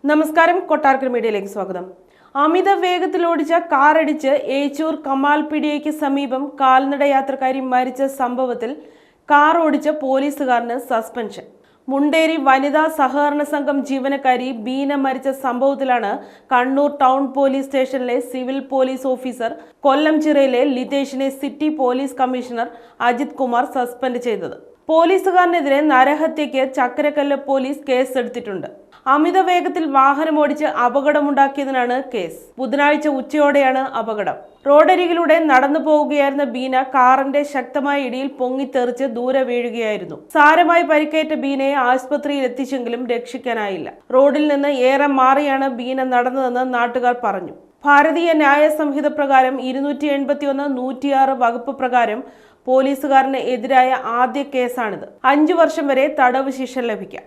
നമസ്കാരം, കൊട്ടാരക്കര മീഡിയയിലേക്ക് സ്വാഗതം. അമിത വേഗത്തിലോടിച്ച കാറടിച്ച് ഏച്ചൂർ കമാൽപിടിയയ്ക്ക് സമീപം കാൽനടയാത്രക്കാരി മരിച്ച സംഭവത്തിൽ കാർ ഓടിച്ച പോലീസുകാരന് സസ്പെൻഷൻ. മുണ്ടേരി വനിതാ സഹകരണ സംഘം ജീവനക്കാരി ബീന മരിച്ച സംഭവത്തിലാണ് കണ്ണൂർ ടൗൺ പോലീസ് സ്റ്റേഷനിലെ സിവിൽ പോലീസ് ഓഫീസർ കൊല്ലം ചിറയിലെ ലിതേഷിനെ city police commissioner Ajith Kumar suspend ചെയ്തത്. പോലീസുകാരനെതിരെ നരഹത്യയ്ക്ക് ചക്കരക്കല്ല് പോലീസ് കേസെടുത്തിട്ടുണ്ട്. അമിത വേഗത്തിൽ വാഹനമോടിച്ച് അപകടമുണ്ടാക്കിയതിനാണ് കേസ്. ബുധനാഴ്ച ഉച്ചയോടെയാണ് അപകടം. റോഡരികിലൂടെ നടന്നു പോവുകയായിരുന്ന ബീന കാറിന്റെ ശക്തമായ ഇടിയിൽ പൊങ്ങിത്തെറിച്ച് ദൂരെ വീഴുകയായിരുന്നു. സാരമായി പരിക്കേറ്റ ബീനയെ ആശുപത്രിയിൽ എത്തിച്ചെങ്കിലും രക്ഷിക്കാനായില്ല. റോഡിൽ നിന്ന് ഏറെ മാറിയാണ് ബീന നടന്നതെന്ന് നാട്ടുകാർ പറഞ്ഞു. ഭാരതീയ ന്യായ സംഹിത പ്രകാരം 281, 106 വകുപ്പ് പ്രകാരം പോലീസുകാരന് എതിരായ ആദ്യ കേസാണിത്. 5 വർഷം വരെ തടവ് ശിക്ഷ ലഭിക്കാം.